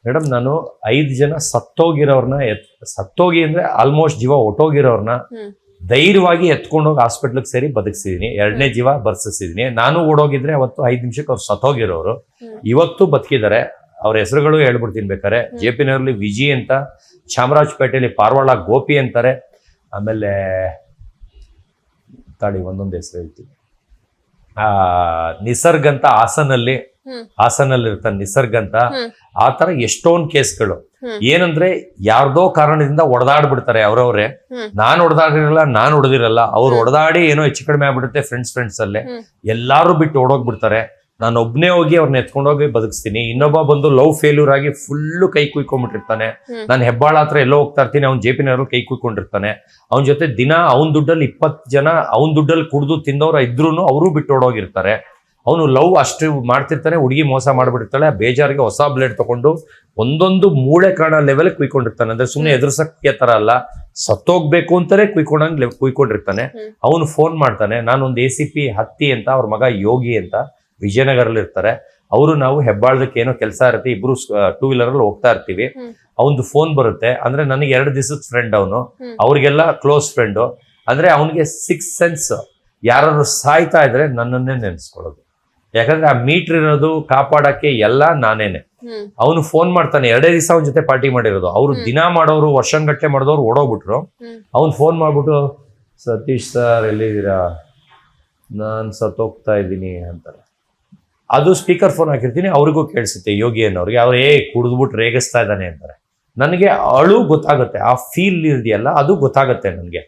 Madam ನಾನು 5 ಜನ ಸತ್ತೋಗಿರೋರ್ನ ಸತ್ತೋಗಿ ಅಂದ್ರೆ ಆಲ್ಮೋಸ್ಟ್ ಜೀವ ಒಟ್ಟೋಗಿರೋರ್ನ ಧೈರ್ಯವಾಗಿ ಎತ್ಕೊಂಡೋಗಿ ಹಾಸ್ಪಿಟ್ಲಿಗೆ ಸೇರಿ ಬದುಕಿಸಿದೀನಿ. 2ನೇ ಜೀವ ಬರ್ಸಿಸಿದೀನಿ. ನಾನು ಓಡೋಗಿದ್ರೆ ಅವತ್ತು 5 ನಿಮಿಷಕ್ಕೆ ಅವ್ರು ಸತ್ತೋಗಿರೋರು ಇವತ್ತು ಬದುಕಿದ್ದಾರೆ. ಅವ್ರ ಹೆಸರುಗಳು ಹೇಳ್ಬಿಡ್ತೀನಿ ಬೇಕಾರೆ. JP ನಗರಲ್ಲಿ ವಿಜಿ ಅಂತ, ಚಾಮರಾಜಪೇಟೆಯಲ್ಲಿ ಪಾರ್ವಾಳ ಗೋಪಿ ಅಂತಾರೆ, ಆಮೇಲೆ ತಾಳಿ ಒಂದೊಂದು ಹೆಸರು ಹೇಳ್ತೀನಿ, ನಿಸರ್ಗ ಅಂತ ಹಾಸನಲ್ಲಿ ಇರ್ತಾನೆ ನಿಸರ್ಗ ಅಂತ. ಆ ತರ ಎಷ್ಟೊಂದು ಕೇಸ್ಗಳು ಏನಂದ್ರೆ ಯಾರ್ದೋ ಕಾರಣದಿಂದ ಒಡೆದಾಡ್ಬಿಡ್ತಾರೆ ಅವ್ರವ್ರೆ. ನಾನ್ ಹೊಡೆದಾಡಿರಲ್ಲ, ನಾನ್ ಹೊಡೆದಿರಲ್ಲ, ಅವ್ರು ಹೊಡೆದಾಡಿ ಏನೋ ಹೆಚ್ಚು ಕಡಿಮೆ ಆಗ್ಬಿಡುತ್ತೆ ಫ್ರೆಂಡ್ಸ್ ಅಲ್ಲೇ. ಎಲ್ಲಾರು ಬಿಟ್ಟು ಓಡೋಗ್ಬಿಡ್ತಾರೆ. ನಾನು ಒಬ್ನೇ ಹೋಗಿ ಅವ್ರನ್ನ ಎತ್ಕೊಂಡೋಗಿ ಬದುಕಿಸ್ತೀನಿ. ಇನ್ನೊಬ್ಬ ಬಂದು ಲವ್ ಫೇಲ್ಯೂರ್ ಆಗಿ ಫುಲ್ಲು ಕೈ ಕುಯ್ಕೊಂಡ್ಬಿಟ್ಟಿರ್ತಾನೆ. ನಾನು ಹೆಬ್ಬಾಳ ಹತ್ರ ಎಲ್ಲೋ ಹೋಗ್ತಾ ಇರ್ತೀನಿ, ಅವ್ನು JP ನಗರಲ್ಲಿ ಕೈ ಕುಯ್ಕೊಂಡಿರ್ತಾನೆ. ಅವ್ನ ಜೊತೆ ದಿನ ಅವನ ದುಡ್ಡಲ್ಲಿ 20 ಜನ ಅವನ ದುಡ್ಡಲ್ಲಿ ಕುಡ್ದು ತಿಂದವ್ರು ಇದ್ರೂ ಅವರು ಬಿಟ್ಟು ಓಡೋಗಿರ್ತಾರೆ. ಅವನು ಲವ್ ಅಷ್ಟು ಮಾಡ್ತಿರ್ತಾನೆ, ಹುಡುಗಿ ಮೋಸ ಮಾಡ್ಬಿಟ್ಟಿರ್ತಾಳೆ. ಬೇಜಾರಿಗೆ ಹೊಸ ಬ್ಲೇಡ್ ತಗೊಂಡು ಒಂದೊಂದು ಮೂಳೆ ಕಾಣ ಲೆವೆಲ್ ಕುಯ್ಕೊಂಡಿರ್ತಾನೆ. ಅಂದ್ರೆ ಸುಮ್ಮನೆ ಎದುರ್ಸಕ್ಕೆ ತರ ಅಲ್ಲ, ಸತ್ತೋಗ್ಬೇಕು ಅಂತಾನೆ ಕುಯ್ಕೊಂಡಿರ್ತಾನೆ. ಅವನು ಫೋನ್ ಮಾಡ್ತಾನೆ. ನಾನೊಂದು ACP ಹತ್ತಿ ಅಂತ, ಅವ್ರ ಮಗ ಯೋಗಿ ಅಂತ ವಿಜಯನಗರಲ್ಲಿ ಇರ್ತಾರೆ. ಅವರು ನಾವು ಹೆಬ್ಬಾಳದಕ್ಕೆ ಏನೋ ಕೆಲಸ ಇರುತ್ತೆ, ಇಬ್ರು 2 ವೀಲರಲ್ಲಿ ಹೋಗ್ತಾ ಇರ್ತೀವಿ. ಅವನದು ಫೋನ್ ಬರುತ್ತೆ. ಅಂದ್ರೆ ನನಗೆ 2 ದಿವಸದ ಫ್ರೆಂಡ್ ಅವನು, ಅವ್ರಿಗೆಲ್ಲ ಕ್ಲೋಸ್ ಫ್ರೆಂಡು. ಅಂದ್ರೆ ಅವನಿಗೆ 6 ಸೆನ್ಸ್. ಯಾರು ಸಾಯ್ತಾ ಇದ್ರೆ ನನ್ನನ್ನೇ ನೆನೆಸ್ಕೊಳ್ಳೋದು. ಯಾಕಂದ್ರೆ ಆ ಮೀಟರ್ ಇರೋದು ಕಾಪಾಡಕ್ಕೆ ಎಲ್ಲ ನಾನೇನೆ. ಅವನು ಫೋನ್ ಮಾಡ್ತಾನೆ. 2 ದಿವಸ ಅವನ ಜೊತೆ ಪಾರ್ಟಿ ಮಾಡಿರೋದು. ಅವ್ರು ದಿನ ಮಾಡೋರು, ವರ್ಷಗಟ್ಟಲೆ ಮಾಡಿದವ್ರು ಓಡೋಗ್ಬಿಟ್ರು. ಅವ್ನು ಫೋನ್ ಮಾಡ್ಬಿಟ್ಟು, ಸತೀಶ್ ಸರ್ ಎಲ್ಲಿದ್ದೀರಾ, ನಾನು ಸತ್ತೋಗ್ತಾ ಇದ್ದೀನಿ ಅಂತಾರೆ. ಅದು ಸ್ಪೀಕರ್ ಫೋನ್ ಹಾಕಿರ್ತೀನಿ, ಅವ್ರಿಗೂ ಕೇಳಿಸುತ್ತೆ ಯೋಗಿ ಅನ್ನೋರಿಗೆ. ಅವ್ರು ಕುಡಿದ್ಬಿಟ್ಟು ರೇಗಿಸ್ತಾ ಇದ್ದಾನೆ ಅಂತಾರೆ. ನನಗೆ ಅಳು ಗೊತ್ತಾಗುತ್ತೆ, ಆ ಫೀಲ್ ಇದೆಯಲ್ಲ ಅದು ಗೊತ್ತಾಗುತ್ತೆ ನನಗೆ.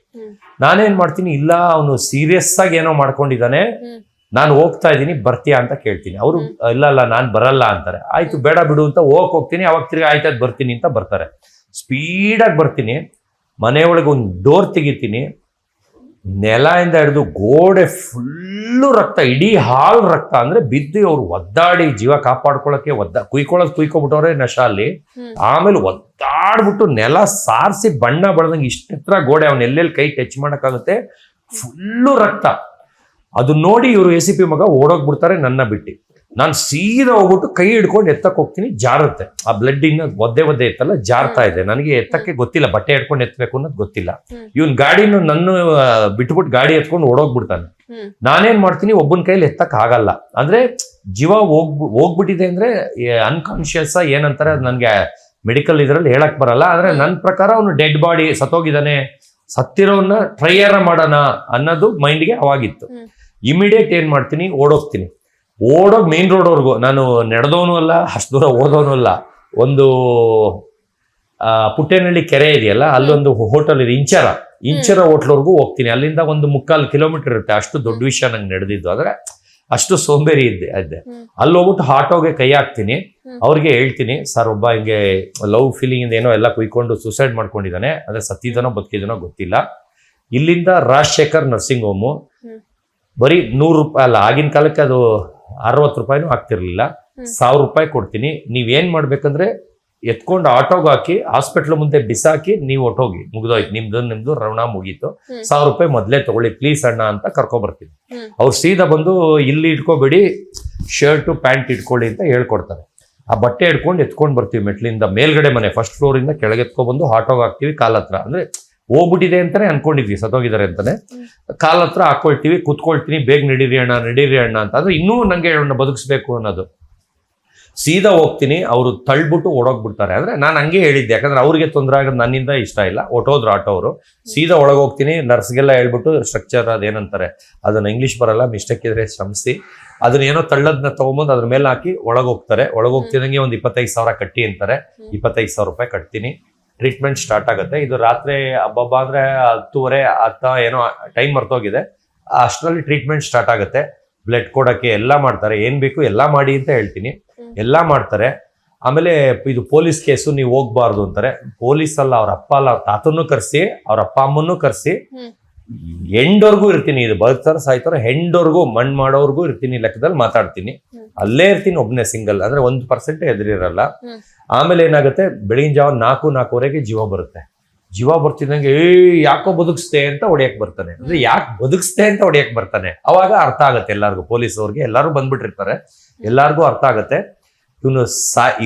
ನಾನೇನ್ ಮಾಡ್ತೀನಿ, ಇಲ್ಲ ಅವನು ಸೀರಿಯಸ್ ಆಗಿ ಏನೋ ಮಾಡ್ಕೊಂಡಿದ್ದಾನೆ, ನಾನು ಹೋಗ್ತಾ ಇದ್ದೀನಿ ಬರ್ತೀಯಾ ಅಂತ ಕೇಳ್ತೀನಿ. ಅವರು ಇಲ್ಲ ನಾನು ಬರಲ್ಲ ಅಂತಾರೆ. ಆಯ್ತು ಬೇಡ ಬಿಡು ಅಂತ ಹೋಗ್ತೀನಿ. ಅವಾಗ ತಿರ್ಗಿ ಆಯ್ತಾಯ್ತು ಬರ್ತೀನಿ ಅಂತ ಬರ್ತಾರೆ. ಸ್ಪೀಡಾಗಿ ಬರ್ತೀನಿ, ಮನೆಯೊಳಗೆ ಒಂದು ಡೋರ್ ತೆಗಿತೀನಿ. ನೆಲದಿಂದ ಹಿಡಿದು ಗೋಡೆ ಫುಲ್ಲು ರಕ್ತ, ಇಡೀ ಹಾಲ್ ರಕ್ತ. ಅಂದ್ರೆ ಬಿದ್ದು ಅವ್ರು ಒದ್ದಾಡಿ ಜೀವ ಕಾಪಾಡ್ಕೊಳಕ್ಕೆ ಕುಯ್ಕೊಬಿಟ್ಟವ್ರೆ ನಶ ಅಲ್ಲಿ. ಆಮೇಲೆ ಒದ್ದಾಡ್ಬಿಟ್ಟು ನೆಲ ಸಾರಿಸಿ ಬಣ್ಣ ಬಳ್ದಂಗೆ ಇಷ್ಟೆತ್ರ ಗೋಡೆ, ಅವ್ನ ಎಲ್ಲೆಲ್ಲಿ ಕೈ ಟಚ್ ಮಾಡಕ್ಕಾಗುತ್ತೆ, ಫುಲ್ಲು ರಕ್ತ. ಅದು ನೋಡಿ ಇವರು ACP ಮಗ ಓಡೋಗ್ಬಿಡ್ತಾರೆ ನನ್ನ ಬಿಟ್ಟು. ನಾನು ಸೀದಾ ಹೋಗ್ಬಿಟ್ಟು ಕೈ ಹಿಡ್ಕೊಂಡು ಎತ್ತಕ್ಕೆ ಹೋಗ್ತೀನಿ, ಜಾರುತ್ತೆ. ಆ ಬ್ಲಡ್ ಇನ್ನ ಒದ್ದೆ ಇತ್ತಲ್ಲ ಜಾರ್ತಾ ಇದೆ. ನನಗೆ ಎತ್ತಕ್ಕೆ ಗೊತ್ತಿಲ್ಲ, ಬಟ್ಟೆ ಹಿಡ್ಕೊಂಡು ಎತ್ತಬೇಕು ಅನ್ನೋದು ಗೊತ್ತಿಲ್ಲ. ಇವನ್ ಗಾಡಿನ ನನ್ನ ಬಿಟ್ಬಿಟ್ಟು ಗಾಡಿ ಎತ್ಕೊಂಡು ಓಡೋಗ್ಬಿಡ್ತಾನೆ. ನಾನೇನ್ ಮಾಡ್ತೀನಿ, ಒಬ್ಬನ ಕೈಲಿ ಎತ್ತಕ್ ಆಗಲ್ಲ. ಅಂದ್ರೆ ಜೀವ ಹೋಗ್ಬಿಟ್ಟಿದೆ ಅಂದ್ರೆ ಅನ್ಕಾನ್ಶಿಯಸ್ ಏನಂತಾರೆ ಅದು ನನ್ಗೆ ಮೆಡಿಕಲ್ ಇದ್ರಲ್ಲಿ ಹೇಳಕ್ ಬರಲ್ಲ. ಆದ್ರೆ ನನ್ನ ಪ್ರಕಾರ ಅವನು ಡೆಡ್ ಬಾಡಿ ಸತ್ತೋಗಿದ್ದಾನೆ, ಸತ್ತಿರೋನ್ನ ಟ್ರೈಯರ್ ಮಾಡೋಣ ಅನ್ನೋದು ಮೈಂಡ್ಗೆ ಅವಾಗಿತ್ತು. ಇಮಿಡಿಯೇಟ್ ಏನ್ ಮಾಡ್ತೀನಿ, ಓಡೋಗ್ ಮೇನ್ ರೋಡ್ವರೆಗೂ. ನಾನು ನಡೆದವನು ಅಲ್ಲ, ಅಷ್ಟು ದೂರ ಓದೋನು ಅಲ್ಲ. ಒಂದು ಪುಟ್ಟೇನಹಳ್ಳಿ ಕೆರೆ ಇದೆಯಲ್ಲ, ಅಲ್ಲೊಂದು ಹೋಟೆಲ್ ಇದೆ, ಇಂಚರ ಹೋಟ್ಲವರೆಗೂ ಹೋಗ್ತೀನಿ. ಅಲ್ಲಿಂದ ಒಂದು 3/4 ಕಿಲೋಮೀಟರ್ ಇರುತ್ತೆ. ಅಷ್ಟು ದೊಡ್ಡ ವಿಷಯ ನಂಗೆ ನಡೆದಿದ್ದು. ಅಂದ್ರೆ ಅಷ್ಟು ಸೋಂಬೇರಿ ಇದ್ದೆ. ಅಲ್ಲಿ ಹೋಗ್ಬಿಟ್ಟು ಆಟೋಗೆ ಕೈ ಹಾಕ್ತೀನಿ. ಅವ್ರಿಗೆ ಹೇಳ್ತೀನಿ, ಸರ್ ಒಬ್ಬ ಹಿಂಗೆ ಲವ್ ಫೀಲಿಂಗ್ ಇಂದ ಏನೋ ಎಲ್ಲ ಕುಯ್ಕೊಂಡು ಸೂಸೈಡ್ ಮಾಡ್ಕೊಂಡಿದ್ದಾನೆ, ಅಂದ್ರೆ ಸತ್ತಿದನೋ ಬದುಕಿದನೋ ಗೊತ್ತಿಲ್ಲ. ಇಲ್ಲಿಂದ ರಾಜಶೇಖರ್ ನರ್ಸಿಂಗ್ ಹೋಮು. ಬರೀ 100 ರೂಪಾಯಿ ಅಲ್ಲ, ಆಗಿನ ಕಾಲಕ್ಕೆ ಅದು 60 ರೂಪಾಯಿನೂ ಆಗ್ತಿರ್ಲಿಲ್ಲ. 1000 ರೂಪಾಯಿ ಕೊಡ್ತೀನಿ. ನೀವೇನ್ ಮಾಡ್ಬೇಕಂದ್ರೆ ಎತ್ಕೊಂಡು ಆಟೋಗೆ ಹಾಕಿ ಹಾಸ್ಪಿಟ್ಲ್ ಮುಂದೆ ಬಿಸಾಕಿ ನೀವು ಹೊಟ್ಟೋಗಿ, ಮುಗ್ದೋಯ್ತು ನಿಮ್ದು ರವಣ ಮುಗೀತು. 1000 ರೂಪಾಯಿ ಮೊದಲೇ ತಗೊಳ್ಳಿ ಪ್ಲೀಸ್ ಅಣ್ಣ ಅಂತ ಕರ್ಕೊಬರ್ತೀನಿ. ಅವ್ರು ಸೀದಾ ಬಂದು ಇಲ್ಲಿ ಇಟ್ಕೋಬೇಡಿ, ಶರ್ಟು ಪ್ಯಾಂಟ್ ಇಟ್ಕೊಳ್ಳಿ ಅಂತ ಹೇಳ್ಕೊಡ್ತಾರೆ. ಆ ಬಟ್ಟೆ ಹಿಡ್ಕೊಂಡು ಎತ್ಕೊಂಡು ಬರ್ತೀವಿ ಮೆಟ್ಲಿಂದ. ಮೇಲ್ಗಡೆ ಮನೆ ಫಸ್ಟ್ ಫ್ಲೋರ್ ಇಂದ ಕೆಳಗೆ ಎತ್ಕೊಬಂದು ಆಟೋಗೆ ಹಾಕ್ತಿವಿ. ಕಾಲ ಹತ್ರ ಅಂದ್ರೆ ಹೋಗ್ಬಿಟ್ಟಿದೆ ಅಂತಾನೆ ಅನ್ಕೊಂಡಿದ್ವಿ, ಸತ್ತೋಗಿದ್ದಾರೆ ಅಂತಾನೆ. ಕಾಲ ಹತ್ರ ಹಾಕೊಳ್ತೀವಿ, ಕುತ್ಕೊಳ್ತೀನಿ, ಬೇಗ ನಡೀರಿ ಅಣ್ಣ ಅಂತ. ಅಂದ್ರೆ ಇನ್ನೂ ನಂಗೆ ಬದುಕಿಸ್ಬೇಕು ಅನ್ನೋದು. ಸೀದಾ ಹೋಗ್ತೀನಿ, ಅವರು ತಳ್ಬಿಟ್ಟು ಓಡೋಗ್ಬಿಡ್ತಾರೆ. ಅಂದ್ರೆ ನಾನು ಹಂಗೆ ಹೇಳಿದ್ದೆ, ಯಾಕಂದ್ರೆ ಅವ್ರಿಗೆ ತೊಂದರೆ ಆಗೋದು ನನ್ನಿಂದ ಇಷ್ಟ ಇಲ್ಲ. ಹೊಟ್ಟೋದ್ರು ಆಟೋ ಅವರು. ಸೀದಾ ಒಳಗೆ ಹೋಗ್ತೀನಿ, ನರ್ಸ್ಗೆಲ್ಲ ಹೇಳ್ಬಿಟ್ಟು ಸ್ಟ್ರಕ್ಚರ್ ಅದೇನಂತಾರೆ ಅದನ್ನ ಇಂಗ್ಲಿಷ್ ಬರಲ್ಲ, ಮಿಸ್ಟೇಕ್ ಇದ್ರೆ ಶ್ರಮಿಸಿ, ಅದನ್ನ ಏನೋ ತಳ್ಳದ್ನ ತಗೊಂಬಂದು ಅದ್ರ ಮೇಲೆ ಹಾಕಿ ಒಳಗೆ ಹೋಗ್ತಿದಂಗೆ ಒಂದು 25,000 ಕಟ್ಟಿ ಅಂತಾರೆ. 25,000 ರೂಪಾಯಿ ಕಟ್ತೀನಿ. ಟ್ರೀಟ್ಮೆಂಟ್ ಸ್ಟಾರ್ಟ್ ಆಗುತ್ತೆ. ಇದು ರಾತ್ರಿ ಹಬ್ಬ ಅಂದ್ರೆ 10:30 ಏನೋ ಟೈಮ್ ಮರ್ತೋಗಿದೆ. ಅಷ್ಟರಲ್ಲಿ ಟ್ರೀಟ್ಮೆಂಟ್ ಸ್ಟಾರ್ಟ್ ಆಗುತ್ತೆ. ಬ್ಲಡ್ ಕೊಡಕ್ಕೆ ಎಲ್ಲ ಮಾಡ್ತಾರೆ, ಏನ್ ಬೇಕು ಎಲ್ಲ ಮಾಡಿ ಅಂತ ಹೇಳ್ತೀನಿ. ಎಲ್ಲ ಮಾಡ್ತಾರೆ. ಆಮೇಲೆ ಇದು ಪೊಲೀಸ್ ಕೇಸು, ನೀವು ಹೋಗ್ಬಾರ್ದು ಅಂತಾರೆ. ಪೊಲೀಸ್ ಅಲ್ಲ, ಅವ್ರ ಅಪ್ಪ ಅಲ್ಲ, ಅವ್ರ ತಾತನ್ನು ಕರ್ಸಿ, ಅವ್ರ ಅಪ್ಪ ಅಮ್ಮನ್ನು ಕರ್ಸಿ ಹೆಂಡೋರ್ಗೂ ಇರ್ತೀನಿ. ಇದು ಬದುಕ್ತಾರ ಸಾಯ್ತಾರ ಹೆಂಡೋರ್ಗೂ ಮಣ್ಣು ಮಾಡೋರ್ಗೂ ಇರ್ತೀನಿ ಲೆಕ್ಕದಲ್ಲಿ ಮಾತಾಡ್ತೀನಿ. ಅಲ್ಲೇ ಇರ್ತೀನಿ ಒಬ್ನೇ ಸಿಂಗಲ್. ಅಂದ್ರೆ 1% ಎದುರಿರಲ್ಲ. ಆಮೇಲೆ ಏನಾಗುತ್ತೆ, ಬೆಳಗಿನ ಜಾವ 4-4:15 ಜೀವ ಬರ್ತಿದ್ದಂಗೆ ಯಾಕೋ ಬದುಕಿಸ್ತೆ ಅಂತ ಹೊಡಿಯಕ್ ಬರ್ತಾನೆ. ಅಂದ್ರೆ ಯಾಕೆ ಬದುಕಿಸ್ತೆ ಅಂತ ಹೊಡಿಯಕ್ ಬರ್ತಾನೆ. ಅವಾಗ ಅರ್ಥ ಆಗತ್ತೆ ಎಲ್ಲಾರ್ಗು, ಪೊಲೀಸ್ ಅವ್ರಿಗೆ ಎಲ್ಲಾರು ಬಂದ್ಬಿಟ್ಟಿರ್ತಾರೆ, ಎಲ್ಲಾರ್ಗು ಅರ್ಥ ಆಗತ್ತೆ.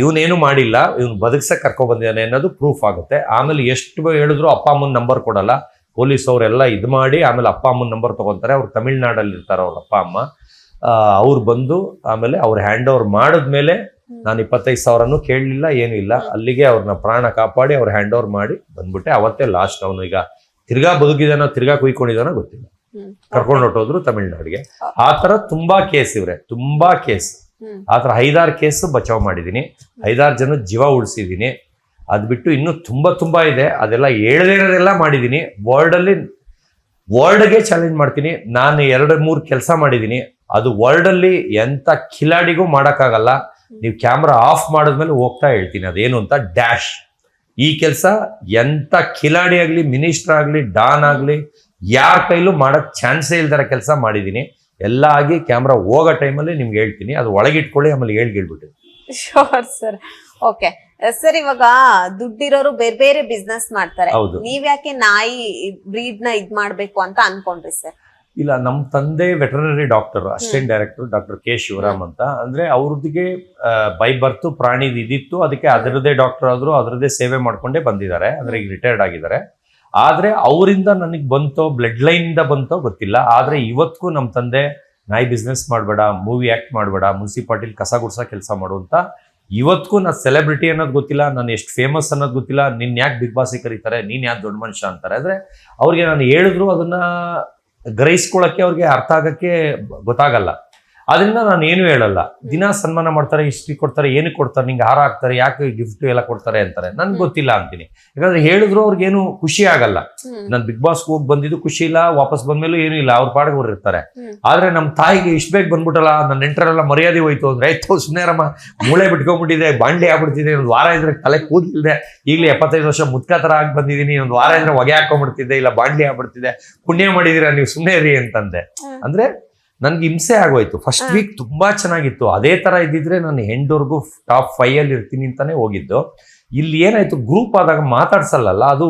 ಇವನೇನು ಮಾಡಿಲ್ಲ, ಇವ್ನು ಬದುಕ್ಸಕ್ ಕರ್ಕೊಂಡ್ ಬಂದಿದ್ದಾನೆ ಅನ್ನೋದು ಪ್ರೂಫ್ ಆಗುತ್ತೆ. ಆಮೇಲೆ ಎಷ್ಟು ಹೇಳಿದ್ರು ಅಪ್ಪ ಅಮ್ಮನ ನಂಬರ್ ಕೊಡಲ್ಲ. ಪೊಲೀಸ್ ಅವರೆಲ್ಲ ಇದು ಮಾಡಿ ಆಮೇಲೆ ಅಪ್ಪ ಅಮ್ಮನ ನಂಬರ್ ತಗೊಂತಾರೆ. ಅವ್ರು ತಮಿಳ್ನಾಡಲ್ಲಿ ಇರ್ತಾರೆ ಅವ್ರ ಅಪ್ಪ ಅಮ್ಮ. ಅವ್ರು ಬಂದು ಆಮೇಲೆ ಅವ್ರು ಹ್ಯಾಂಡ್ ಓವರ್ ಮಾಡಿದ್ಮೇಲೆ ನಾನು 25,000 ಕೇಳಲಿಲ್ಲ, ಏನೂ ಇಲ್ಲ. ಅಲ್ಲಿಗೆ ಅವ್ರನ್ನ ಪ್ರಾಣ ಕಾಪಾಡಿ ಅವ್ರು ಹ್ಯಾಂಡ್ ಓವರ್ ಮಾಡಿ ಬಂದ್ಬಿಟ್ಟೆ. ಅವತ್ತೇ ಲಾಸ್ಟ್. ಅವನು ಈಗ ತಿರ್ಗಾ ಬದುಕಿದಾನೋ ತಿರ್ಗಾ ಕುಯ್ಕೊಂಡಿದಾನೋ ಗೊತ್ತಿಲ್ಲ. ಕರ್ಕೊಂಡು ಹೊಟ್ಟೋದ್ರು ತಮಿಳ್ನಾಡಿಗೆ. ಆ ತರ ತುಂಬಾ ಕೇಸ್ ಇವ್ರೆ, ತುಂಬಾ ಕೇಸ್. ಆ ತರ 5-6 ಕೇಸ್ ಬಚಾವ್ ಮಾಡಿದೀನಿ, 5-6 ಜನ ಜೀವ ಉಳಿಸಿದೀನಿ. ಅದ್ ಬಿಟ್ಟು ಇನ್ನೂ ತುಂಬಾ ಇದೆ. ಅದೆಲ್ಲ ಹೇಳದೇ ಇರೋದೆಲ್ಲ ಮಾಡಿದೀನಿ. ವರ್ಲ್ಡ್ಗೆ ಚಾಲೆಂಜ್ ಮಾಡ್ತೀನಿ. ನಾನು 2-3 ಕೆಲಸ ಮಾಡಿದೀನಿ. ಅದು ವರ್ಲ್ಡ್ ಅಲ್ಲಿ ಎಂತ ಕಿಲಾಡಿಗೂ ಮಾಡಕ್ಕಾಗಲ್ಲ. ನೀವು ಕ್ಯಾಮ್ರಾ ಆಫ್ ಮಾಡಿದ್ಮೇಲೆ ಹೋಗ್ತಾ ಹೇಳ್ತೀನಿ ಅದೇನು ಅಂತ. ಡ್ಯಾಶ್. ಈ ಕೆಲಸ ಎಂತ ಕಿಲಾಡಿ ಆಗ್ಲಿ, ಮಿನಿಸ್ಟರ್ ಆಗ್ಲಿ, ಡಾನ್ ಆಗ್ಲಿ, ಯಾರ ಕೈಲೂ ಮಾಡಕ್ ಚಾನ್ಸೇ ಇಲ್ದಾರ ಕೆಲಸ ಮಾಡಿದೀನಿ. ಎಲ್ಲ ಆಗಿ ಕ್ಯಾಮ್ರಾ ಹೋಗೋ ಟೈಮಲ್ಲಿ ನಿಮ್ಗೆ ಹೇಳ್ತೀನಿ. ಅದು ಒಳಗಿಟ್ಕೊಳ್ಳಿ, ಆಮೇಲೆ ಹೇಳ್ಬಿಟ್ಟು. Sure sir. ಓಕೆ ಸರ್, ಇವಾಗ ದುಡ್ಡಿರೋರು ಬೇರೆ ಬೇರೆ ಬಿಸ್ನೆಸ್ ಮಾಡ್ತಾರೆ. ನೀವ್ಯಾಕೆ ನಾಯಿ ಬ್ರೀಡ್ ನ ಇದ್ ಮಾಡ್ಬೇಕು ಅಂತ ಅನ್ಕೊಂಡ್ರಿ ಸರ್? ಇಲ್ಲ, ನಮ್ಮ ತಂದೆ veterinary doctor, assistant director doctor K Shivaram ಅಂತ. ಅಂದ್ರೆ ಅವ್ರದ್ದಿಗೆ ಬೈ ಬರ್ತು ಪ್ರಾಣಿ ಇದಿತ್ತು. ಅದಕ್ಕೆ ಅದರದೇ ಡಾಕ್ಟರ್ ಆದ್ರು, ಅದರದೇ ಸೇವೆ ಮಾಡ್ಕೊಂಡೇ ಬಂದಿದ್ದಾರೆ. ಅಂದ್ರೆ ಈಗ ರಿಟೈರ್ಡ್ ಆಗಿದ್ದಾರೆ. ಆದ್ರೆ ಅವರಿಂದ ನನಗೆ ಬಂತೋ, ಬ್ಲಡ್ ಲೈನ್ ಇಂದ ಬಂತೋ ಗೊತ್ತಿಲ್ಲ. ಆದ್ರೆ ಇವತ್ತಿಗೂ ನಮ್ಮ ತಂದೆ ನಾಯಿ ಬಿಸ್ನೆಸ್ ಮಾಡಬೇಡ, ಮೂವಿ ಆಕ್ಟ್ ಮಾಡಬೇಡ, ಮುನ್ಸಿಪಾಲಿಟಿಲಿ ಕಸ ಗುಡ್ಸ ಕೆಲಸ ಮಾಡು ಅಂತ. ಇವತ್ತಿಗೂ ನಾನು ಸೆಲೆಬ್ರಿಟಿ ಅನ್ನೋದು ಗೊತ್ತಿಲ್ಲ, ನಾನು ಎಷ್ಟು ಫೇಮಸ್ ಅನ್ನೋದು ಗೊತ್ತಿಲ್ಲ. ನಿನ್ ಯಾಕೆ ಬಿಗ್ ಬಾಸಿಗೆ ಕರೀತಾರೆ, ನೀನ್ ಯಾಕೆ ದೊಡ್ಡ ಮನುಷ್ಯ ಅಂತಾರೆ. ಅಂದ್ರೆ ಅವ್ರಿಗೆ ನಾನು ಹೇಳಿದ್ರು ಅದನ್ನ ಗ್ರಹಿಸ್ಕೊಳ್ಳೋಕ್ಕೆ ಅವ್ರಿಗೆ ಅರ್ಥ ಆಗಕ್ಕೆ ಗೊತ್ತಾಗಲ್ಲ. ಅದರಿಂದ ನಾನು ಏನು ಹೇಳಲ್ಲ. ದಿನ ಸನ್ಮಾನ ಮಾಡ್ತಾರೆ, ಹಿಸ್ಟ್ರಿ ಕೊಡ್ತಾರೆ, ಏನಕ್ಕೆ ಕೊಡ್ತಾರೆ, ನಿಂಗೆ ಹಾರ ಹಾಕ್ತಾರೆ, ಯಾಕೆ ಗಿಫ್ಟ್ ಎಲ್ಲ ಕೊಡ್ತಾರೆ ಅಂತಾರೆ. ನನ್ಗೆ ಗೊತ್ತಿಲ್ಲ ಅಂತೀನಿ. ಯಾಕಂದ್ರೆ ಹೇಳಿದ್ರು ಅವ್ರಿಗೇನು ಖುಷಿ ಆಗಲ್ಲ. ನಾನು ಬಿಗ್ ಬಾಸ್ ಹೋಗಿ ಬಂದಿದ್ದು ಖುಷಿ ಇಲ್ಲ, ವಾಪಸ್ ಬಂದ್ಮೇಲೂ ಏನೂ ಇಲ್ಲ, ಅವ್ರ ಪಾಡಿಗೆ ಅವ್ರು ಇರ್ತಾರೆ. ಆದ್ರೆ ನಮ್ಮ ತಾಯಿಗೆ ಇಷ್ಟ ಬೇಗ ಬಂದ್ಬಿಟ್ಟಲ್ಲ, ನನ್ನ ನೆಂಟರೆಲ್ಲ ಮರ್ಯಾದೆ ಹೋಯ್ತು ಅಂದ್ರೆ, ಆಯ್ತು ಸುಮ್ಮನೆರಮ್ಮ, ಮೂಳೆ ಬಿಟ್ಕೊಂಡ್ಬಿಟ್ಟಿದೆ, ಬಾಂಡೆ ಆಗ್ಬಿಡ್ತಿದೆ, ಒಂದು ವಾರ ಇದ್ರೆ ತಲೆ ಕೂದಲಿದೆ, ಈಗಲೇ 75 ವರ್ಷ ಮುದ್ಕ ತರ ಆಗಿ ಬಂದಿದ್ದೀನಿ, ಒಂದು ವಾರ ಇದ್ರೆ ಹೊಗೆ ಹಾಕೊಂಡ್ಬಿಡ್ತಿದ್ದೆ, ಇಲ್ಲ ಬಾಂಡೆ ಆಗ್ಬಿಡ್ತಿದೆ, ಪುಣ್ಯ ಮಾಡಿದೀರಾ ನೀವು, ಸುಮ್ಮನೆ ಇರಿ ಅಂತಂದೆ. ಅಂದ್ರೆ ನನ್ಗೆ ಹಿಂಸೆ ಆಗೋಯ್ತು. ಫಸ್ಟ್ ವೀಕ್ ತುಂಬಾ ಚೆನ್ನಾಗಿತ್ತು. ಅದೇ ತರ ಇದ್ದಿದ್ರೆ ನಾನು ಎಂಡ್ವರೆಗೂ ಟಾಪ್ 5 ಅಲ್ಲಿ ಇರ್ತೀನಿ ಅಂತಾನೆ ಹೋಗಿದ್ದು. ಇಲ್ಲಿ ಏನಾಯ್ತು, ಗ್ರೂಪ್ ಆದಾಗ ಮಾತಾಡ್ಸಲ್ಲ, ಅದು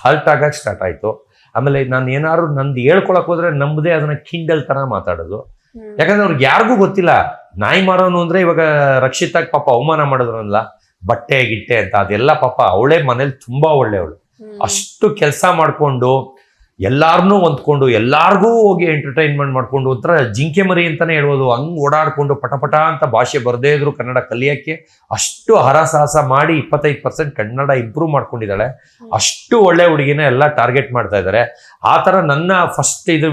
ಹರ್ಟ್ ಆಗಕ್ಕೆ ಸ್ಟಾರ್ಟ್ ಆಯ್ತು. ಆಮೇಲೆ ನಾನು ಏನಾದ್ರು ನಂದು ಹೇಳ್ಕೊಳಕ್ ಹೋದ್ರೆ ನಮ್ದೇ ಅದನ್ನ ಕಿಂಡಲ್ ತರ ಮಾತಾಡೋದು. ಯಾಕಂದ್ರೆ ಅವ್ರಿಗೆ ಯಾರಿಗೂ ಗೊತ್ತಿಲ್ಲ. ನಾಯಿ ಮಾರೋನು ಅಂದ್ರೆ ಇವಾಗ ರಕ್ಷಿತಾಗ್ ಪಾಪ ಅವಮಾನ ಮಾಡಿದ್ರಲ್ಲ, ಬಟ್ಟೆ ಗಿಟ್ಟೆ ಅಂತ, ಅದೆಲ್ಲ ಪಾಪ ಅವಳೇ ಮನೇಲಿ ತುಂಬಾ ಒಳ್ಳೆಯವಳು. ಅಷ್ಟು ಕೆಲಸ ಮಾಡ್ಕೊಂಡು ಎಲ್ಲಾರನ್ನೂ ಹೊಂದ್ಕೊಂಡು ಎಲ್ಲಾರ್ಗೂ ಹೋಗಿ ಎಂಟರ್ಟೈನ್ಮೆಂಟ್ ಮಾಡ್ಕೊಂಡು ಒಂಥರ ಜಿಂಕೆ ಮರಿ ಅಂತಾನೆ ಹೇಳ್ಬೋದು. ಹಂಗ್ ಓಡಾಡ್ಕೊಂಡು ಪಟಪಟ ಅಂತ ಭಾಷೆ ಬರದೇ ಇದ್ರು ಕನ್ನಡ ಕಲಿಯಕ್ಕೆ ಅಷ್ಟು ಹರಸಾಹಸ ಮಾಡಿ 25% ಕನ್ನಡ ಇಂಪ್ರೂವ್ ಮಾಡ್ಕೊಂಡಿದ್ದಾಳೆ. ಅಷ್ಟು ಒಳ್ಳೆ ಹುಡುಗಿನ ಎಲ್ಲ ಟಾರ್ಗೆಟ್ ಮಾಡ್ತಾ ಇದ್ದಾರೆ. ಆ ಥರ ನನ್ನ ಫಸ್ಟ್ ಇದು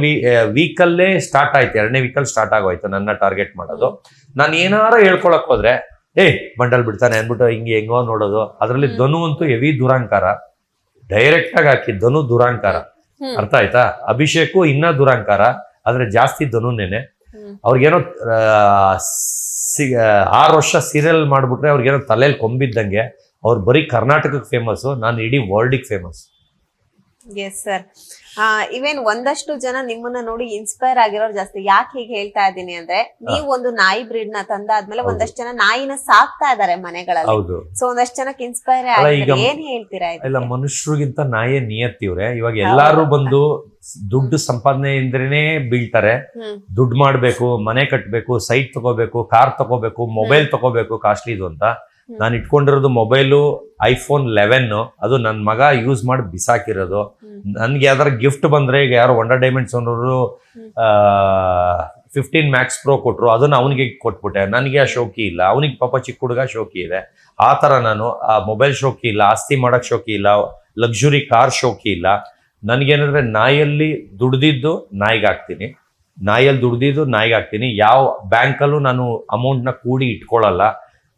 ವೀಕಲ್ಲೇ ಸ್ಟಾರ್ಟ್ ಆಯ್ತು, 2ನೇ ವೀಕಲ್ಲಿ ಸ್ಟಾರ್ಟ್ ಆಗೋಯ್ತು ನನ್ನ ಟಾರ್ಗೆಟ್ ಮಾಡೋದು. ನಾನು ಏನಾರು ಹೇಳ್ಕೊಳಕ್ ಹೋದ್ರೆ ಬಂಡಲ್ ಬಿಡ್ತಾನೆ ಅಂದ್ಬಿಟ್ಟು ಹೆಂಗೋ ನೋಡೋದು. ಅದರಲ್ಲಿ ಧನು ಅಂತೂ ಹೆವಿ ದುರಾಂಕಾರ, ಡೈರೆಕ್ಟ್ ಆಗಿ ಹಾಕಿ ಧನು ದುರಾಂಕಾರ. ಅರ್ಥ ಆಯ್ತಾ? ಅಭಿಷೇಕು ಇನ್ನ ದುರಾಂಕಾರ, ಆದ್ರೆ ಜಾಸ್ತಿ ಧನುನೇನೆ. ಅವ್ರಿಗೇನೋ 6 ವರ್ಷ ಸೀರಿಯಲ್ ಮಾಡ್ಬಿಟ್ರೆ ಅವ್ರಿಗೇನೋ ತಲೆಯಲ್ಲಿ ಕೊಂಬಿದ್ದಂಗೆ. ಅವ್ರು ಬರೀ ಕರ್ನಾಟಕಕ್ಕೆ ಫೇಮಸ್, ನಾನು ಇಡೀ ವರ್ಲ್ಡಿಗೆ ಫೇಮಸ್. Yes sir. ಇವೇನ್ ಒಂದಷ್ಟು ಜನ ನಿಮ್ಮನ್ನ ನೋಡಿ ಇನ್ಸ್ಪೈರ್ ಆಗಿರೋರು ಜಾಸ್ತಿ. ಯಾಕೆ ಹೀಗೆ ಹೇಳ್ತಾ ಇದ್ದೀನಿ ಅಂದ್ರೆ, ನೀವು ಒಂದು ನಾಯಿ ಬ್ರೀಡ್ ನ ತಂದಾದ್ಮೇಲೆ ಒಂದಷ್ಟು ಜನ ನಾಯಿನ ಸಾಕ್ತಾ ಇದಾರೆ ಮನೆಗಳಲ್ಲಿ. ಸೊ ಒಂದಷ್ಟು ಜನಕ್ಕೆ ಇನ್ಸ್ಪೈರ್ ಏನ್ ಹೇಳ್ತೀರಾ? ಇಲ್ಲ, ಮನುಷ್ಯರಿಗಿಂತ ನಾಯೇ ನಿಯತ್ತಿವ್ರೆ. ಇವಾಗ ಎಲ್ಲಾರು ಬಂದು ದುಡ್ಡು ಸಂಪಾದನೆಯಿಂದನೇ ಬೀಳ್ತಾರೆ. ದುಡ್ಡು ಮಾಡ್ಬೇಕು, ಮನೆ ಕಟ್ಬೇಕು, ಸೈಟ್ ತಗೋಬೇಕು, ಕಾರ್ ತಗೋಬೇಕು, ಮೊಬೈಲ್ ತಗೋಬೇಕು ಕಾಸ್ಟ್ಲಿದು ಅಂತ. ನಾನು ಇಟ್ಕೊಂಡಿರೋದು ಮೊಬೈಲು iPhone 11, ಅದು ನನ್ನ ಮಗ ಯೂಸ್ ಮಾಡಿ ಬಿಸಾಕಿರೋದು. ನನ್ಗೆ ಯಾವ್ದಾರ ಗಿಫ್ಟ್ ಬಂದ್ರೆ, ಈಗ ಯಾರೋ ವಂಡರ್ ಡೈಮಂಡ್ಸ್ ಅನ್ನೋರು 15 Max Pro ಕೊಟ್ರು, ಅದನ್ನ ಅವನಿಗೆ ಕೊಟ್ಬಿಟ್ಟೆ. ನನಗೆ ಆ ಶೋಕಿ ಇಲ್ಲ, ಅವನಿಗೆ ಪಾಪ ಚಿಕ್ಕ ಹುಡುಗ ಶೋಕಿ ಇದೆ. ಆ ತರ ನಾನು ಆ ಮೊಬೈಲ್ ಶೋಕಿ ಇಲ್ಲ, ಆಸ್ತಿ ಮಾಡಕ್ ಶೋಕಿ ಇಲ್ಲ, ಲಕ್ಸುರಿ ಕಾರ್ ಶೋಕಿ ಇಲ್ಲ. ನನ್ಗೇನಂದ್ರೆ ನಾಯಲ್ಲಿ ದುಡ್ದಿದ್ದು ನಾಯಿಗೆ ಹಾಕ್ತೀನಿ, ಯಾವ ಬ್ಯಾಂಕಲ್ಲೂ ನಾನು ಅಮೌಂಟ್ನ ಕೂಡಿ ಇಟ್ಕೊಳ್ಳಲ್ಲ.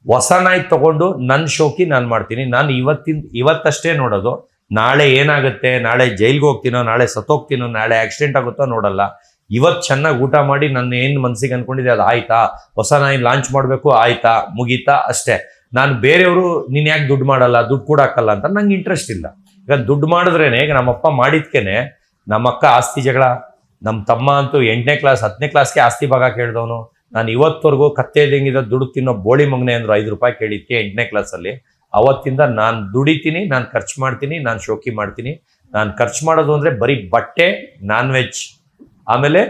ಹೊಸ ನಾಯಿ ತಗೊಂಡು ನನ್ನ ಶೋಕಿ ನಾನು ಮಾಡ್ತೀನಿ. ನಾನು ಇವತ್ತಷ್ಟೇ ನೋಡೋದು. ನಾಳೆ ಏನಾಗುತ್ತೆ, ನಾಳೆ ಜೈಲ್ಗೆ ಹೋಗ್ತೀನೋ, ನಾಳೆ ಸತ್ತೋಗ್ತೀನೋ, ನಾಳೆ ಆಕ್ಸಿಡೆಂಟ್ ಆಗುತ್ತೋ ನೋಡಲ್ಲ. ಇವತ್ತು ಚೆನ್ನಾಗಿ ಊಟ ಮಾಡಿ ನನ್ನ ಏನು ಮನಸ್ಸಿಗೆ ಅನ್ಕೊಂಡಿದ್ದೆ ಅದು ಆಯ್ತಾ, ಹೊಸ ನಾಯಿ ಲಾಂಚ್ ಮಾಡಬೇಕು, ಆಯ್ತಾ, ಮುಗೀತಾ, ಅಷ್ಟೇ. ನಾನು ಬೇರೆಯವರು ನೀನು ಯಾಕೆ ದುಡ್ಡು ಮಾಡಲ್ಲ, ದುಡ್ಡು ಕೂಡ ಹಾಕಲ್ಲ ಅಂತ ನಂಗೆ ಇಂಟ್ರೆಸ್ಟ್ ಇಲ್ಲ. ಈಗ ದುಡ್ಡು ಮಾಡಿದ್ರೇನೆ, ಈಗ ನಮ್ಮಪ್ಪ ಮಾಡಿದ್ಕೇನೆ ನಮ್ಮಕ್ಕ ಆಸ್ತಿ ಜಗಳ. ನಮ್ಮ ತಮ್ಮ ಅಂತೂ 8ನೇ ಕ್ಲಾಸ್ 10ನೇ ಕ್ಲಾಸ್ಗೆ ಆಸ್ತಿ ಭಾಗ ಕೇಳಿದವನು. ನಾನು ಇವತ್ತವರೆಗೂ ಕತ್ತೆ ಹೆಂಗಿದ ದುಡ್ಡು ತಿನ್ನೋ ಬೋಳಿ ಮಗನೆ ಅಂದ್ರು 5 ರೂಪಾಯಿ ಕೇಳಿದ್ಕೆ 8ನೇ ಕ್ಲಾಸಲ್ಲಿ. ಅವತ್ತಿಂದ ನಾನು ದುಡಿತೀನಿ, ನಾನು ಖರ್ಚು ಮಾಡ್ತೀನಿ, ನಾನು ಶೋಕಿ ಮಾಡ್ತೀನಿ. ನಾನು ಖರ್ಚು ಮಾಡೋದು ಅಂದರೆ ಬರೀ ಬಟ್ಟೆ, ನಾನ್ ವೆಜ್, ಆಮೇಲೆ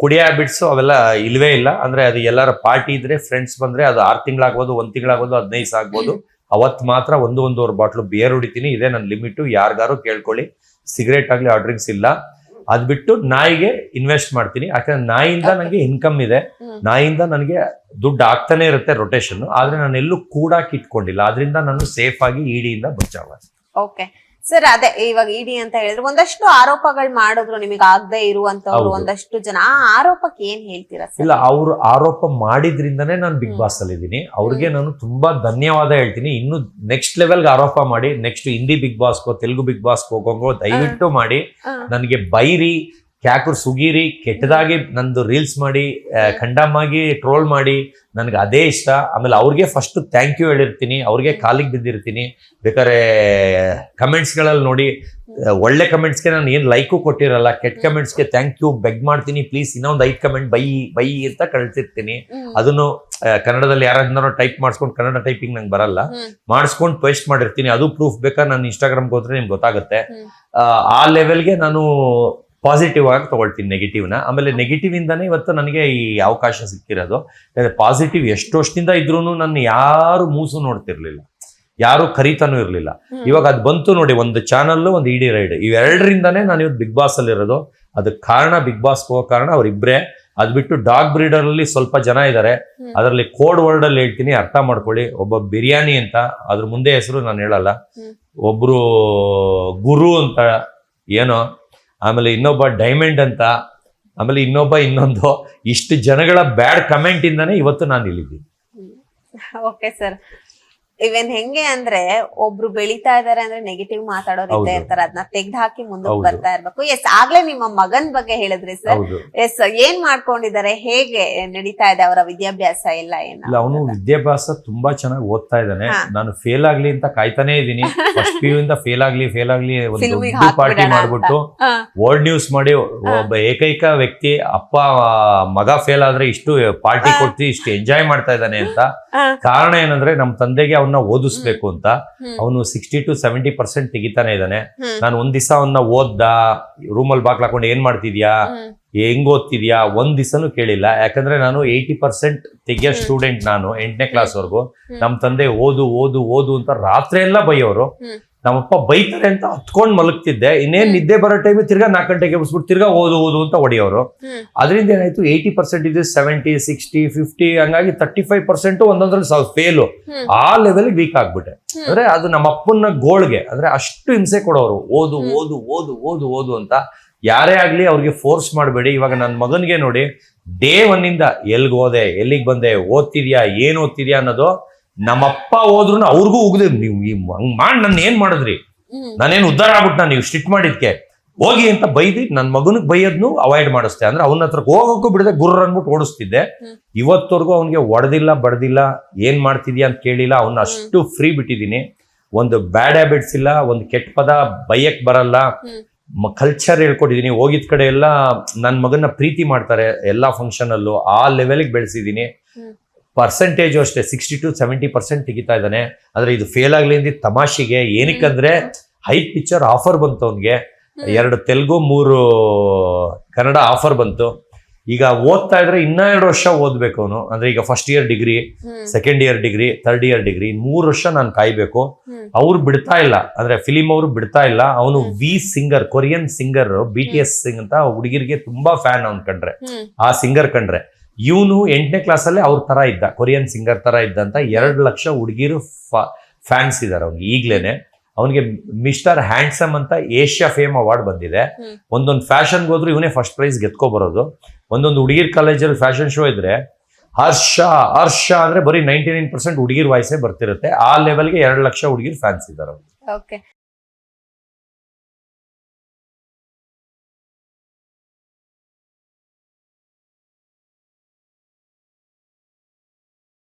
ಕುಡಿಯೋ ಹ್ಯಾಬಿಟ್ಸ್ ಅವೆಲ್ಲ ಇಲ್ವೇ ಇಲ್ಲ. ಅಂದ್ರೆ ಅದು ಎಲ್ಲರ ಪಾರ್ಟಿ ಇದ್ರೆ ಫ್ರೆಂಡ್ಸ್ ಬಂದ್ರೆ ಅದು 6 ತಿಂಗಳಾಗ್ಬೋದು, 1 ತಿಂಗಳಾಗ್ಬೋದು, 15 ದಿವಸ ಆಗ್ಬೋದು. ಅವತ್ ಮಾತ್ರ 1-1.5 ಬಾಟ್ಲು ಬಿಯರ್ ಹೊಡಿತೀನಿ. ಇದೇ ನನ್ನ ಲಿಮಿಟ್. ಯಾರಿಗಾರು ಕೇಳ್ಕೊಳ್ಳಿ. ಸಿಗರೇಟ್ ಆಗ್ಲಿ ಆ ಡ್ರಿಂಕ್ಸ್ ಇಲ್ಲ. ಅದ್ ಬಿಟ್ಟು ನಾಯಿಗೆ ಇನ್ವೆಸ್ಟ್ ಮಾಡ್ತೀನಿ. ಯಾಕಂದ್ರೆ ನಾಯಿಯಿಂದ ನನಗೆ ಇನ್ಕಮ್ ಇದೆ. ನಾಯಿಯಿಂದ ನನಗೆ ದುಡ್ಡು ಆಗ್ತಾನೆ ಇರುತ್ತೆ ರೊಟೇಷನ್. ಆದ್ರೆ ನಾನು ಎಲ್ಲೂ ಕೂಡಾಕಿ ಇಟ್ಕೊಂಡಿಲ್ಲ. ಅದರಿಂದ ನಾನು ಸೇಫ್ ಆಗಿ ಇಡಿಯಿಂದ ಬಚಾವ. ಓಕೆ ಸರ್, ಅದೇ ಇವಾಗ ಇಡಿ ಅಂತ ಹೇಳಿದ್ರೆ ಒಂದಷ್ಟು ಆರೋಪಗಳು ಮಾಡಿದ್ರು ನಿಮಗೆ ಆಗದೆ ಇರುವಂತವ್ರು ಒಂದಷ್ಟು ಜನ. ಆ ಆರೋಪಕ್ಕೆ ಏನ್ ಹೇಳ್ತೀರಾ ಸರ್? ಇಲ್ಲ, ಅವ್ರು ಆರೋಪ ಮಾಡಿದ್ರಿಂದನೇ ನಾನು ಬಿಗ್ ಬಾಸ್ ಅಲ್ಲಿ ಇದ್ದೀನಿ. ಅವ್ರಿಗೆ ನಾನು ತುಂಬಾ ಧನ್ಯವಾದ ಹೇಳ್ತೀನಿ. ಇನ್ನು ನೆಕ್ಸ್ಟ್ ಲೆವೆಲ್ಗೆ ಆರೋಪ ಮಾಡಿ, ನೆಕ್ಸ್ಟ್ ಹಿಂದಿ ಬಿಗ್ ಬಾಸ್ಗೋ ತೆಲುಗು ಬಿಗ್ ಬಾಸ್ಗೆ ಹೋಗೋಂಗೋ ದಯವಿಟ್ಟು ಮಾಡಿ ನನಗೆ ಬೈರಿ, ಕ್ಯಾಕುರ್ ಸುಗೀರಿ, ಕೆಟ್ಟದಾಗಿ ನಂದು ರೀಲ್ಸ್ ಮಾಡಿ, ಖಂಡಮ್ ಆಗಿ ಟ್ರೋಲ್ ಮಾಡಿ, ನನಗೆ ಅದೇ ಇಷ್ಟ. ಆಮೇಲೆ ಅವ್ರಿಗೆ ಫಸ್ಟ್ ಥ್ಯಾಂಕ್ ಯು ಹೇಳಿರ್ತೀನಿ. ಅವ್ರಿಗೆ ಕಾಲಿಗೆ ಬಿದ್ದಿರ್ತೀನಿ. ಬೇಕಾದ್ರೆ ಕಮೆಂಟ್ಸ್ಗಳಲ್ಲಿ ನೋಡಿ, ಒಳ್ಳೆ ಕಮೆಂಟ್ಸ್ಗೆ ನಾನು ಏನು ಲೈಕು ಕೊಟ್ಟಿರಲ್ಲ, ಕೆಟ್ಟ ಕಮೆಂಟ್ಸ್ಗೆ ಥ್ಯಾಂಕ್ ಯು ಬೆಗ್ ಮಾಡ್ತೀನಿ, ಪ್ಲೀಸ್ ಇನ್ನೊಂದು 5 ಕಮೆಂಟ್ ಬೈ ಅಂತ ಕಳ್ಸಿರ್ತೀನಿ. ಅದನ್ನು ಕನ್ನಡದಲ್ಲಿ ಯಾರಾದ್ರೂ ಟೈಪ್ ಮಾಡಿಸ್ಕೊಂಡು, ಕನ್ನಡ ಟೈಪಿಂಗ್ ನಂಗೆ ಬರಲ್ಲ, ಮಾಡಿಸ್ಕೊಂಡು ಪೋಸ್ಟ್ ಮಾಡಿರ್ತೀನಿ. ಅದು ಪ್ರೂಫ್ ಬೇಕಾದ್ರೆ ನಾನು ಇನ್ಸ್ಟಾಗ್ರಾಮ್ಗೆ ಹೋದ್ರೆ ನಿಮ್ಗೆ ಗೊತ್ತಾಗುತ್ತೆ. ಆ ಲೆವೆಲ್ಗೆ ನಾನು ಪಾಸಿಟಿವ್ ಆಗಿ ತಗೊಳ್ತೀನಿ ನೆಗೆಟಿವ್ನ. ಆಮೇಲೆ ನೆಗೆಟಿವ್ ಇಂದಾನೆ ಇವತ್ತು ನನಗೆ ಈ ಅವಕಾಶ ಸಿಕ್ಕಿರೋದು. ಪಾಸಿಟಿವ್ ಎಷ್ಟು ವರ್ಷದಿಂದ ಇದ್ರೂ ನನ್ನ ಯಾರು ಮೂಸು ನೋಡ್ತಿರ್ಲಿಲ್ಲ, ಯಾರು ಕರಿತಾನೂ ಇರ್ಲಿಲ್ಲ. ಇವಾಗ ಅದು ಬಂತು ನೋಡಿ, ಒಂದು ಚಾನಲ್, ಒಂದು ಇಡಿ ರೈಡ್, ಇವೆರಡರಿಂದಾನೇ ನಾನು ಇವತ್ತು ಬಿಗ್ ಬಾಸ್ ಅಲ್ಲಿ ಇರೋದು. ಅದಕ್ಕೆ ಕಾರಣ ಬಿಗ್ ಬಾಸ್ ಹೋಗೋ ಕಾರಣ ಅವ್ರಿಬ್ರೆ. ಅದ್ ಬಿಟ್ಟು ಡಾಗ್ ಬ್ರೀಡರ್ ಅಲ್ಲಿ ಸ್ವಲ್ಪ ಜನ ಇದ್ದಾರೆ. ಅದರಲ್ಲಿ ಕೋಡ್ ವರ್ಡ್ ಅಲ್ಲಿ ಹೇಳ್ತೀನಿ, ಅರ್ಥ ಮಾಡ್ಕೊಳ್ಳಿ. ಒಬ್ಬ ಬಿರಿಯಾನಿ ಅಂತ, ಅದ್ರ ಮುಂದೆ ಹೆಸರು ನಾನು ಹೇಳಲ್ಲ. ಒಬ್ರು ಗುರು ಅಂತ ಏನೋ, ಆಮೇಲೆ ಇನ್ನೊಬ್ಬ ಡೈಮಂಡ್ ಅಂತ, ಆಮೇಲೆ ಇನ್ನೊಂದು ಇಷ್ಟು ಜನಗಳ ಬ್ಯಾಡ್ ಕಮೆಂಟ್ ಇಂದಾನೆ ಇವತ್ತು ನಾನು ಇಲ್ಲಿದ್ದೀನಿ. ಓಕೆ ಸರ್, ಇವೇನ್ ಹೆಂಗೆ ಅಂದ್ರೆ ಒಬ್ರು ಬೆಳಿತಾ ಇದಾರೆ ಅಂದ್ರೆ ನೆಗೆಟಿವ್ ಮಾತಾಡೋರು ಇದ್ದೇ ಇರ್ತಾರೆ. ಅದನ್ನ ತೆಗ್ದು ಹಾಕಿ ಮುಂದಕ್ಕೆ ಬರ್ತಾ ಇರ್ಬೇಕು. ಎಸ್, ಆಗ್ಲೇ ನಿಮ್ಮ ಮಗನ್ ಬಗ್ಗೆ ಹೇಳಿದ್ರಿ ಸರ್. ಎಸ್, ಏನ್ ಮಾಡ್ಕೊಂಡಿದ್ದಾರೆ, ಹೇಗೆ ನಡೀತಾ ಇದೆ ಅವರ ವಿದ್ಯಾಭ್ಯಾಸ ಎಲ್ಲ? ಇಲ್ಲ, ಅವನು ವಿದ್ಯಾಭ್ಯಾಸ ತುಂಬಾ ಚೆನ್ನಾಗಿ ಓದ್ತಾ ಇದ್ದಾನೆ. ನಾನು ಫೇಲ್ ಆಗ್ಲಿ ಅಂತ ಕಾಯ್ತಾನೆ ಇದ್ದೀನಿ. ಫಸ್ಟ್ PU ಇಂದ ಫೇಲ್ ಆಗ್ಲಿ ಒಂದು ದೊಡ್ಡ ಪಾರ್ಟಿ ಮಾಡ್ಬಿಟ್ಟು ವರ್ಲ್ಡ್ ನ್ಯೂಸ್ ಮಾಡಿ, ಒಬ್ಬ ಏಕೈಕ ವ್ಯಕ್ತಿ ಅಪ್ಪ ಮಗ ಫೇಲ್ ಆದ್ರೆ ಇಷ್ಟು ಪಾರ್ಟಿ ಕೊಡ್ತಿ, ಇಷ್ಟು ಎಂಜಾಯ್ ಮಾಡ್ತಾ ಇದ್ದಾನೆ ಅಂತ. ಕಾರಣ ಏನಂದ್ರೆ ನಮ್ಮ ತಂದೆಗೆ ಅವನ್ನ ಓದಿಸ್ಬೇಕು ಅಂತ. ಅವನು 60 to 70% ತೆಗಿತಾನೆ ಇದ್ದಾನೆ. ನಾನು ಒಂದ್ ದಿವಸ ಅವನ್ನ ಓದ್ದ, ರೂಮಲ್ಲಿ ಬಾಕ್ಲ ಹಾಕೊಂಡು ಏನ್ ಮಾಡ್ತಿದ್ಯಾ, ಹೆಂಗ್ ಓದ್ತಿದ್ಯಾ ಒಂದ್ ದಿವಸನೂ ಕೇಳಿಲ್ಲ. ಯಾಕಂದ್ರೆ ನಾನು 80% ತೆಗಿಯೋ ಸ್ಟೂಡೆಂಟ್. ನಾನು 8ನೇ ಕ್ಲಾಸ್ ವರ್ಗು. ನಮ್ ತಂದೆ ಓದು ಓದು ಓದು ಅಂತ ರಾತ್ರಿ ಎಲ್ಲ ಬೈಯೋರು. ನಮ್ಮಪ್ಪ ಬೈತಾರೆ ಅಂತ ಹತ್ಕೊಂಡ್ ಮಲಗ್ತಿದ್ದೆ. ಇನ್ನೇನ್ ನಿದ್ದೆ ಬರೋ ಟೈಮ್ ತಿರ್ಗಾ 4 ಗಂಟೆಗೆ ಎಬ್ಬಿಸ್ಬಿಟ್ಟು ತಿರ್ಗಾ ಓದು ಓದು ಅಂತ ಹೊಡಿಯೋರು. ಅದರಿಂದ ಏನಾಯ್ತು, 80% ಇದೆ, 70, 60, 50 ಹಂಗಾಗಿ 35% ಒಂದೊಂದ್ರಲ್ಲಿ ಫೇಲು. ಆ ಲೆವೆಲ್ ವೀಕ್ ಆಗ್ಬಿಟ್ಟೆ. ಅಂದ್ರೆ ಅದು ನಮ್ಮ ಅಪ್ಪನ ಗೋಳ್ಗೆ, ಅಂದ್ರೆ ಅಷ್ಟು ಹಿಂಸೆ ಕೊಡೋರು. ಓದು ಓದು ಓದು ಓದು ಓದು ಅಂತ. ಯಾರೇ ಆಗ್ಲಿ ಅವ್ರಿಗೆ ಫೋರ್ಸ್ ಮಾಡಬೇಡಿ. ಇವಾಗ ನನ್ನ ಮಗನ್ಗೆ ನೋಡಿ, ಡೇ 1 ಇಂದ ಎಲ್ಗ್ ಹೋದೆ, ಎಲ್ಲಿಗೆ ಬಂದೆ, ಓದ್ತಿದ್ಯಾ, ಏನ್ ಓದ್ತಿದ್ಯಾ ಅನ್ನೋದು ನಮ್ಮಪ್ಪ ಹೋದ್ರು ಅವ್ರಿಗೂ ಉಗ್ದೆ, ನೀವು ಹಂಗ್ ಮಾಡಿ ನನ್ನ ಏನ್ ಮಾಡಿದ್ರಿ, ನಾನೇನು ಉದ್ಧಾರ ಆಗ್ಬಿಟ್ಟು ನಾನು ನೀವು ಸ್ಟ್ರಿಕ್ಟ್ ಮಾಡಿದ್ಕೆ ಹೋಗಿ ಅಂತ ಬೈದಿ ನನ್ನ ಮಗನಿಗೆ ಬೈಯೋದ್ನು ಅವಾಯ್ಡ್ ಮಾಡಿಸ್ತೆ. ಅಂದ್ರೆ ಅವನ ಹತ್ರ ಹೋಗೋಕ್ಕೂ ಬಿಡದೆ ಗುರ್ರ ಅನ್ಬಿಟ್ಟು ಓಡಿಸ್ತಿದ್ದೆ. ಇವತ್ತವರೆಗೂ ಅವನಿಗೆ ಹೊಡೆದಿಲ್ಲ, ಬಡ್ದಿಲ್ಲ, ಏನ್ ಮಾಡ್ತಿದ್ಯಾ ಅಂತ ಕೇಳಿಲ್ಲ. ಅವನ್ನ ಅಷ್ಟು ಫ್ರೀ ಬಿಟ್ಟಿದ್ದೀನಿ. ಒಂದು ಬ್ಯಾಡ್ ಹ್ಯಾಬಿಟ್ಸ್ ಇಲ್ಲ, ಒಂದು ಕೆಟ್ಟ ಪದ ಬೈಯಕ್ ಬರಲ್ಲ. ಕಲ್ಚರ್ ಹೇಳ್ಕೊಟ್ಟಿದ್ದೀನಿ. ಹೋಗಿದ್ ಕಡೆ ಎಲ್ಲ ನನ್ನ ಮಗನ ಪ್ರೀತಿ ಮಾಡ್ತಾರೆ ಎಲ್ಲಾ ಫಂಕ್ಷನ್ ಅಲ್ಲೂ. ಆ ಲೆವೆಲ್ಗೆ ಬೆಳೆಸಿದ್ದೀನಿ. ಪರ್ಸೆಂಟೇಜು ಅಷ್ಟೇ 60 to 70% ತೆಗಿತಾ ಇದ್ದಾನೆ. ಆದ್ರೆ ಇದು ಫೇಲ್ ಆಗ್ಲಿ ಅಂದಿದ್ದು ತಮಾಷೆಗೆ. ಏನಕ್ಕಂದ್ರೆ ಹೈಟ್ ಪಿಕ್ಚರ್ ಆಫರ್ ಬಂತು ಅವನಿಗೆ, 2 ತೆಲುಗು 3 ಕನ್ನಡ ಆಫರ್ ಬಂತು. ಈಗ ಓದ್ತಾ ಇದ್ರೆ 2 ವರ್ಷ ಓದ್ಬೇಕು ಅವನು. ಅಂದ್ರೆ ಈಗ first year degree, second year degree, third year degree, 3 ವರ್ಷ ನಾನು ಕಾಯ್ಬೇಕು. ಅವ್ರು ಬಿಡ್ತಾ ಇಲ್ಲ, ಅಂದ್ರೆ ಫಿಲಿಂ ಅವರು ಬಿಡ್ತಾ ಇಲ್ಲ. ಅವನು singer, Korean singer, BTS Singh ಅಂತ ಹುಡುಗಿರಿಗೆ ತುಂಬಾ ಫ್ಯಾನ್ ಅವ್ನ್ ಕಂಡ್ರೆ, ಆ ಸಿಂಗರ್ ಕಂಡ್ರೆ. ಇವನು 8ನೇ ಕ್ಲಾಸಲ್ಲಿ ಅವ್ರ ತರ ಇದ್ದ, ಕೊರಿಯನ್ ಸಿಂಗರ್ ತರ ಇದ್ದಂತ 2 ಲಕ್ಷ ಹುಡುಗಿರು ಫ್ಯಾನ್ಸ್ ಇದಾರೆ ಅವ್ನಿಗೆ ಈಗ್ಲೇನೆ. ಅವನಿಗೆ ಮಿಸ್ಟರ್ ಹ್ಯಾಂಡ್ಸಮ್ ಅಂತ ಏಷ್ಯಾ ಫೇಮ್ ಅವಾರ್ಡ್ ಬಂದಿದೆ. ಒಂದೊಂದು ಫ್ಯಾಷನ್ಗೆ ಹೋದ್ರು ಇವನೇ ಫಸ್ಟ್ ಪ್ರೈಸ್ ಗೆತ್ಕೊ ಬರೋದು. ಒಂದೊಂದು ಹುಡುಗಿರ್ ಕಾಲೇಜಲ್ಲಿ ಫ್ಯಾಷನ್ ಶೋ ಇದ್ರೆ ಹರ್ಷ ಅಂದ್ರೆ ಬರೀ 99% ಹುಡುಗಿರ್ ವಾಯ್ಸೇ ಬರ್ತಿರುತ್ತೆ. ಆ ಲೆವೆಲ್ಗೆ 2 ಲಕ್ಷ ಹುಡುಗಿರ್ ಫ್ಯಾನ್ಸ್ ಇದಾರೆ.